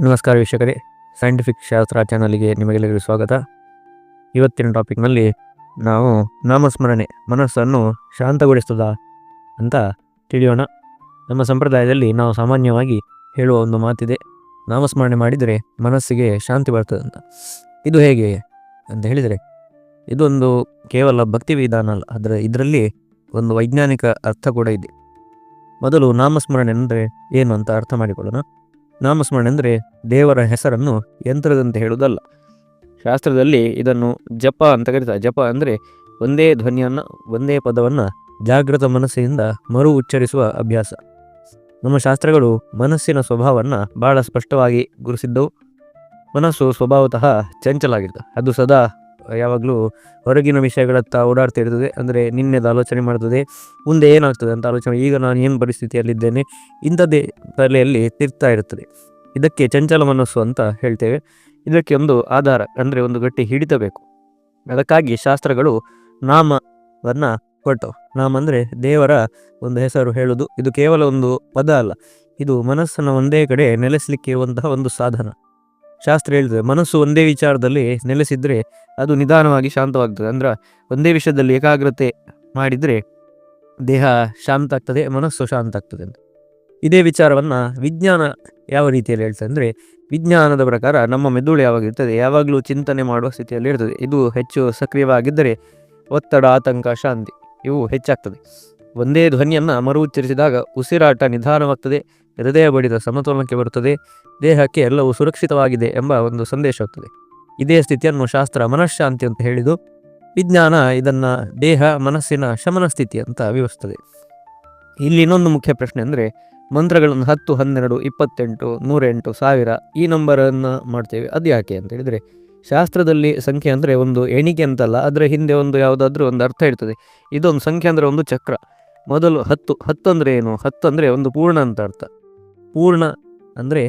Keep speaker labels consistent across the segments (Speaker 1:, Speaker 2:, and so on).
Speaker 1: ನಮಸ್ಕಾರ ವೀಕ್ಷಕರೇ, ಸೈಂಟಿಫಿಕ್ ಶಾಸ್ತ್ರ ಚಾನಲ್ಗೆ ನಿಮಗೆಲ್ಲರಿಗೂ ಸ್ವಾಗತ. ಇವತ್ತಿನ ಟಾಪಿಕ್ನಲ್ಲಿ ನಾವು ನಾಮಸ್ಮರಣೆ ಮನಸ್ಸನ್ನು ಶಾಂತಗೊಳಿಸ್ತದ ಅಂತ ತಿಳಿಯೋಣ. ನಮ್ಮ ಸಂಪ್ರದಾಯದಲ್ಲಿ ನಾವು ಸಾಮಾನ್ಯವಾಗಿ ಹೇಳುವ ಒಂದು ಮಾತಿದೆ, ನಾಮಸ್ಮರಣೆ ಮಾಡಿದರೆ ಮನಸ್ಸಿಗೆ ಶಾಂತಿ ಬರ್ತದೆ ಅಂತ. ಇದು ಹೇಗೆ ಅಂತ ಹೇಳಿದರೆ, ಇದೊಂದು ಕೇವಲ ಭಕ್ತಿ ವಿಧಾನ ಅಲ್ಲ, ಇದರಲ್ಲಿ ಒಂದು ವೈಜ್ಞಾನಿಕ ಅರ್ಥ ಕೂಡ ಇದೆ. ಮೊದಲು ನಾಮಸ್ಮರಣೆ ಅಂದರೆ ಏನು ಅಂತ ಅರ್ಥ ಮಾಡಿಕೊಳ್ಳೋಣ. ನಾಮಸ್ಮರಣೆ ಅಂದರೆ ದೇವರ ಹೆಸರನ್ನು ಯಂತ್ರದಂತೆ ಹೇಳುವುದಲ್ಲ. ಶಾಸ್ತ್ರದಲ್ಲಿ ಇದನ್ನು ಜಪ ಅಂತ ಕರೀತಾರೆ. ಜಪ ಅಂದರೆ ಒಂದೇ ಧ್ವನಿಯನ್ನು, ಒಂದೇ ಪದವನ್ನು ಜಾಗೃತ ಮನಸ್ಸಿನಿಂದ ಮರು ಉಚ್ಚರಿಸುವ ಅಭ್ಯಾಸ. ನಮ್ಮ ಶಾಸ್ತ್ರಗಳು ಮನಸ್ಸಿನ ಸ್ವಭಾವವನ್ನು ಬಹಳ ಸ್ಪಷ್ಟವಾಗಿ ಗುರುತಿಸಿದ್ದವು. ಮನಸ್ಸು ಸ್ವಭಾವತಃ ಚಂಚಲಾಗಿರ್ತದೆ. ಅದು ಸದಾ ಯಾವಾಗಲೂ ಹೊರಗಿನ ವಿಷಯಗಳತ್ತ ಓಡಾಡ್ತಾ ಇರ್ತದೆ. ಅಂದರೆ ನಿನ್ನೆದ ಆಲೋಚನೆ ಮಾಡ್ತದೆ, ಮುಂದೆ ಏನಾಗ್ತದೆ ಅಂತ ಆಲೋಚನೆ, ಈಗ ನಾನು ಏನು ಪರಿಸ್ಥಿತಿಯಲ್ಲಿದ್ದೇನೆ ಇಂಥದ್ದೇ ತಲೆಯಲ್ಲಿ ತಿರ್ತಾ ಇರ್ತದೆ. ಇದಕ್ಕೆ ಚಂಚಲ ಮನಸ್ಸು ಅಂತ ಹೇಳ್ತೇವೆ. ಇದಕ್ಕೆ ಒಂದು ಆಧಾರ ಅಂದರೆ ಒಂದು ಗಟ್ಟಿ ಹಿಡಿತ ಬೇಕು. ಅದಕ್ಕಾಗಿ ಶಾಸ್ತ್ರಗಳು ನಾಮವನ್ನು ಕೊಟ್ಟವು. ನಾಮ ಅಂದರೆ ದೇವರ ಒಂದು ಹೆಸರು ಹೇಳುವುದು. ಇದು ಕೇವಲ ಒಂದು ಪದ ಅಲ್ಲ, ಇದು ಮನಸ್ಸನ್ನು ಒಂದೇ ಕಡೆ ನೆಲೆಸಲಿಕ್ಕೆ ಇರುವಂತಹ ಒಂದು ಸಾಧನ. ಶಾಸ್ತ್ರ ಹೇಳ್ತದೆ, ಮನಸ್ಸು ಒಂದೇ ವಿಚಾರದಲ್ಲಿ ನೆಲೆಸಿದರೆ ಅದು ನಿಧಾನವಾಗಿ ಶಾಂತವಾಗ್ತದೆ. ಅಂದ್ರೆ ಒಂದೇ ವಿಷಯದಲ್ಲಿ ಏಕಾಗ್ರತೆ ಮಾಡಿದರೆ ದೇಹ ಶಾಂತ ಆಗ್ತದೆ, ಮನಸ್ಸು ಶಾಂತ ಆಗ್ತದೆ ಅಂತ. ಇದೇ ವಿಚಾರವನ್ನು ವಿಜ್ಞಾನ ಯಾವ ರೀತಿಯಲ್ಲಿ ಹೇಳ್ತದೆ ಅಂದರೆ, ವಿಜ್ಞಾನದ ಪ್ರಕಾರ ನಮ್ಮ ಮೆದುಳು ಯಾವಾಗ ಇರ್ತದೆ, ಯಾವಾಗಲೂ ಚಿಂತನೆ ಮಾಡುವ ಸ್ಥಿತಿಯಲ್ಲಿ ಇರ್ತದೆ. ಇದು ಹೆಚ್ಚು ಸಕ್ರಿಯವಾಗಿದ್ದರೆ ಒತ್ತಡ, ಆತಂಕ, ಶಾಂತಿ ಇವು ಹೆಚ್ಚಾಗ್ತದೆ. ಒಂದೇ ಧ್ವನಿಯನ್ನು ಮರು ಉಚ್ಚರಿಸಿದಾಗ ಉಸಿರಾಟ ನಿಧಾನವಾಗ್ತದೆ, ಹೃದಯ ಬಡಿತ ಸಮತೋಲನಕ್ಕೆ ಬರುತ್ತದೆ, ದೇಹಕ್ಕೆ ಎಲ್ಲವೂ ಸುರಕ್ಷಿತವಾಗಿದೆ ಎಂಬ ಒಂದು ಸಂದೇಶ ಹೋಗ್ತದೆ. ಇದೇ ಸ್ಥಿತಿಯನ್ನು ಶಾಸ್ತ್ರ ಮನಃಶಾಂತಿ ಅಂತ ಹೇಳಿದ್ದು. ವಿಜ್ಞಾನ ಇದನ್ನು ದೇಹ ಮನಸ್ಸಿನ ಶಮನ ಸ್ಥಿತಿ ಅಂತ ವಿವರಿಸ್ತದೆ. ಇಲ್ಲಿ ಇನ್ನೊಂದು ಮುಖ್ಯ ಪ್ರಶ್ನೆ ಅಂದರೆ, ಮಂತ್ರಗಳನ್ನು 10, 12, 28, 108, 1000 ಈ ನಂಬರನ್ನು ಮಾಡ್ತೇವೆ, ಅದು ಯಾಕೆ ಅಂತ ಹೇಳಿದರೆ, ಶಾಸ್ತ್ರದಲ್ಲಿ ಸಂಖ್ಯೆ ಅಂದರೆ ಒಂದು ಎಣಿಕೆ ಅಂತಲ್ಲ, ಅದರ ಹಿಂದೆ ಒಂದು ಯಾವುದಾದ್ರೂ ಒಂದು ಅರ್ಥ ಇರ್ತದೆ. ಇದೊಂದು ಸಂಖ್ಯೆ ಅಂದರೆ ಒಂದು ಚಕ್ರ. ಮೊದಲು 10 ಅಂದರೆ ಏನು? 10 ಅಂದರೆ ಒಂದು ಪೂರ್ಣ ಅಂತ ಅರ್ಥ. ಪೂರ್ಣ ಅಂದರೆ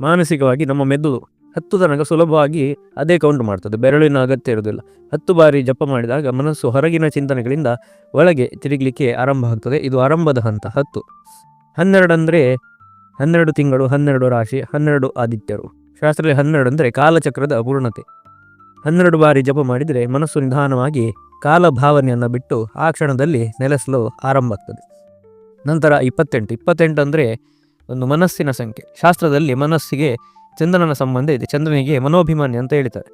Speaker 1: ಮಾನಸಿಕವಾಗಿ ನಮ್ಮ ಮೆದುಳು 10 ತನಕ ಸುಲಭವಾಗಿ ಅದೇ ಕೌಂಟ್ ಮಾಡ್ತದೆ, ಬೆರಳಿನ ಅಗತ್ಯ ಇರೋದಿಲ್ಲ. 10 ಬಾರಿ ಜಪ ಮಾಡಿದಾಗ ಮನಸ್ಸು ಹೊರಗಿನ ಚಿಂತನೆಗಳಿಂದ ಒಳಗೆ ತಿರುಗಲಿಕ್ಕೆ ಆರಂಭ ಆಗ್ತದೆ. ಇದು ಆರಂಭದ ಹಂತ 10. 12 ಅಂದರೆ 12 ತಿಂಗಳು, 12 ರಾಶಿ, 12 ಆದಿತ್ಯರು. ಶಾಸ್ತ್ರದಲ್ಲಿ 12 ಅಂದರೆ ಕಾಲಚಕ್ರದ ಅಪೂರ್ಣತೆ. 12 ಬಾರಿ ಜಪ ಮಾಡಿದರೆ ಮನಸ್ಸು ನಿಧಾನವಾಗಿ ಕಾಲ ಭಾವನೆಯನ್ನು ಬಿಟ್ಟು ಆ ಕ್ಷಣದಲ್ಲಿ ನೆಲೆಸಲು ಆರಂಭ ಆಗ್ತದೆ. ನಂತರ 28 ಅಂದರೆ ಒಂದು ಮನಸ್ಸಿನ ಸಂಖ್ಯೆ. ಶಾಸ್ತ್ರದಲ್ಲಿ ಮನಸ್ಸಿಗೆ ಚಂದ್ರನ ಸಂಬಂಧ ಇದೆ. ಚಂದ್ರನಿಗೆ ಮನೋಭಿಮಾನಿ ಅಂತ ಹೇಳ್ತಾರೆ.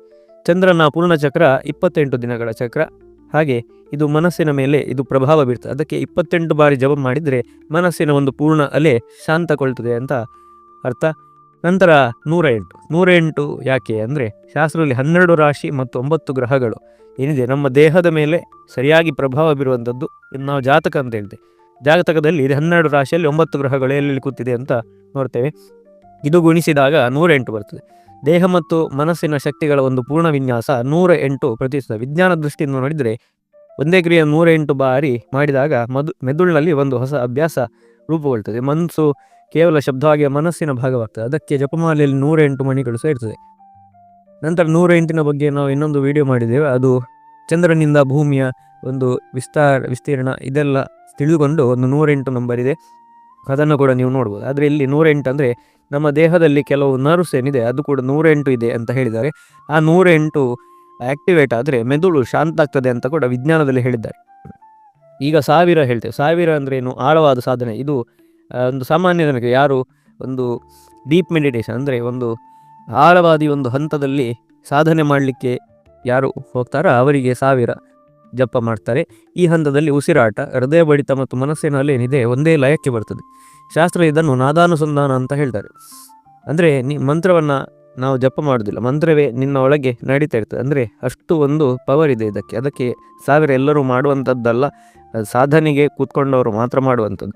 Speaker 1: ಚಂದ್ರನ ಪೂರ್ಣಚಕ್ರ 28 ದಿನಗಳ ಚಕ್ರ. ಹಾಗೆ ಇದು ಮನಸ್ಸಿನ ಮೇಲೆ ಇದು ಪ್ರಭಾವ ಬೀರ್ತದೆ. ಅದಕ್ಕೆ 28 ಬಾರಿ ಜಪ ಮಾಡಿದರೆ ಮನಸ್ಸಿನ ಒಂದು ಪೂರ್ಣ ಅಲೆ ಶಾಂತಗೊಳ್ತದೆ ಅಂತ ಅರ್ಥ. ನಂತರ 108 ಯಾಕೆ ಅಂದರೆ, ಶಾಸ್ತ್ರದಲ್ಲಿ 12 ರಾಶಿ ಮತ್ತು 9 ಗ್ರಹಗಳು ಏನಿದೆ ನಮ್ಮ ದೇಹದ ಮೇಲೆ ಸರಿಯಾಗಿ ಪ್ರಭಾವ ಬೀರುವಂಥದ್ದು. ಇದು ನಾವು ಜಾತಕ ಅಂತ ಹೇಳ್ತೇವೆ. ಜಾತಕದಲ್ಲಿ 12 ರಾಶಿಯಲ್ಲಿ 9 ಗ್ರಹಗಳು ಎಲ್ಲಿ ಕೂತಿದೆ ಅಂತ ನೋಡ್ತೇವೆ. ಇದು ಗುಣಿಸಿದಾಗ 108 ಬರ್ತದೆ. ದೇಹ ಮತ್ತು ಮನಸ್ಸಿನ ಶಕ್ತಿಗಳ ಒಂದು ಪೂರ್ಣ ವಿನ್ಯಾಸ 108 ಪ್ರತಿಶತ. ವಿಜ್ಞಾನ ದೃಷ್ಟಿಯಿಂದ ನೋಡಿದರೆ ಒಂದೇ ಕ್ರಿಯೆ 108 ಬಾರಿ ಮಾಡಿದಾಗ ಮೆದುಳಿನಲ್ಲಿ ಒಂದು ಹೊಸ ಅಭ್ಯಾಸ ರೂಪುಗೊಳ್ತದೆ. ಮನಸ್ಸು ಕೇವಲ ಶಬ್ದವಾಗಿ ಮನಸ್ಸಿನ ಭಾಗವಾಗ್ತದೆ. ಅದಕ್ಕೆ ಜಪಮಾಲೆಯಲ್ಲಿ 108 ಮಣಿಗಳು ಸೇರ್ತದೆ. ನಂತರ 108ನ ಬಗ್ಗೆ ನಾವು ಇನ್ನೊಂದು ವಿಡಿಯೋ ಮಾಡಿದ್ದೇವೆ. ಅದು ಚಂದ್ರನಿಂದ ಭೂಮಿಯ ಒಂದು ವಿಸ್ತೀರ್ಣ ಇದೆಲ್ಲ ತಿಳಿದುಕೊಂಡು ಒಂದು 108 ನಂಬರ್ ಇದೆ, ಅದನ್ನು ಕೂಡ ನೀವು ನೋಡ್ಬೋದು. ಆದರೆ ಇಲ್ಲಿ 108 ಅಂದರೆ ನಮ್ಮ ದೇಹದಲ್ಲಿ ಕೆಲವು ನರ್ವ್ಸ್ ಏನಿದೆ ಅದು ಕೂಡ 108 ಇದೆ ಅಂತ ಹೇಳಿದ್ದಾರೆ. ಆ 108 ಆ್ಯಕ್ಟಿವೇಟ್ ಆದರೆ ಮೆದುಳು ಶಾಂತ ಆಗ್ತದೆ ಅಂತ ಕೂಡ ವಿಜ್ಞಾನದಲ್ಲಿ ಹೇಳಿದ್ದಾರೆ. ಈಗ 1000 ಹೇಳ್ತೇವೆ. 1000 ಅಂದರೆ ಏನು? ಆಳವಾದ ಸಾಧನೆ. ಇದು ಒಂದು ಸಾಮಾನ್ಯ ಜನಕ್ಕೆ, ಯಾರು ಒಂದು ಡೀಪ್ ಮೆಡಿಟೇಷನ್ ಅಂದರೆ ಒಂದು ಆಳವಾದಿ ಒಂದು ಹಂತದಲ್ಲಿ ಸಾಧನೆ ಮಾಡಲಿಕ್ಕೆ ಯಾರು ಹೋಗ್ತಾರೋ ಅವರಿಗೆ 1000 ಜಪ ಮಾಡ್ತಾರೆ. ಈ ಹಂತದಲ್ಲಿ ಉಸಿರಾಟ, ಹೃದಯ ಬಡಿತ ಮತ್ತು ಮನಸ್ಸಿನಲ್ಲಿ ಏನಿದೆ ಒಂದೇ ಲಯಕ್ಕೆ ಬರ್ತದೆ. ಶಾಸ್ತ್ರ ಇದನ್ನು ನಾದಾನುಸಂಧಾನ ಅಂತ ಹೇಳ್ತಾರೆ. ಅಂದರೆ ಮಂತ್ರವನ್ನು ನಾವು ಜಪ ಮಾಡೋದಿಲ್ಲ, ಮಂತ್ರವೇ ನಿನ್ನ ಒಳಗೆ ನಡೀತಾ ಇರ್ತದೆ. ಅಂದರೆ ಅಷ್ಟು ಒಂದು ಪವರ್ ಇದೆ ಇದಕ್ಕೆ. ಅದಕ್ಕೆ 1000 ಎಲ್ಲರೂ ಮಾಡುವಂಥದ್ದಲ್ಲ, ಸಾಧನೆಗೆ ಕೂತ್ಕೊಂಡವರು ಮಾತ್ರ ಮಾಡುವಂಥದ್ದು.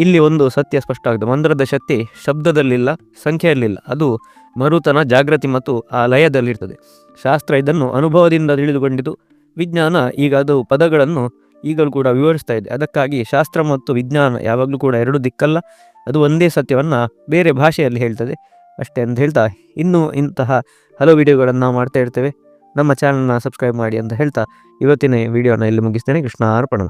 Speaker 1: ಇಲ್ಲಿ ಒಂದು ಸತ್ಯ ಸ್ಪಷ್ಟ ಆಗಿದೆ. ಮಂತ್ರದ ಶಕ್ತಿ ಶಬ್ದದಲ್ಲಿಲ್ಲ, ಸಂಖ್ಯೆಯಲ್ಲಿಲ್ಲ, ಅದು ಮರುತನ, ಜಾಗೃತಿ ಮತ್ತು ಆ ಲಯದಲ್ಲಿರ್ತದೆ. ಶಾಸ್ತ್ರ ಇದನ್ನು ಅನುಭವದಿಂದ ತಿಳಿದುಕೊಂಡಿದ್ದು. ವಿಜ್ಞಾನ ಈಗ ಅದು ಪದಗಳನ್ನು ಈಗಲೂ ಕೂಡ ವಿವರಿಸ್ತಾ ಇದೆ. ಅದಕ್ಕಾಗಿ ಶಾಸ್ತ್ರ ಮತ್ತು ವಿಜ್ಞಾನ ಯಾವಾಗಲೂ ಕೂಡ ಎರಡು ದಿಕ್ಕಲ್ಲ, ಅದು ಒಂದೇ ಸತ್ಯವನ್ನು ಬೇರೆ ಭಾಷೆಯಲ್ಲಿ ಹೇಳ್ತದೆ ಅಷ್ಟೇ ಅಂತ ಹೇಳ್ತಾ, ಇನ್ನೂ ಇಂತಹ ಹಲವು ವಿಡಿಯೋಗಳನ್ನು ನಾವು ಮಾಡ್ತಾ ಇರ್ತೇವೆ. ನಮ್ಮ ಚಾನಲ್ನ ಸಬ್ಸ್ಕ್ರೈಬ್ ಮಾಡಿ ಅಂತ ಹೇಳ್ತಾ ಇವತ್ತಿನ ವಿಡಿಯೋನ ಇಲ್ಲಿ ಮುಗಿಸ್ತೇನೆ. ಕೃಷ್ಣ ಅರ್ಪಣ.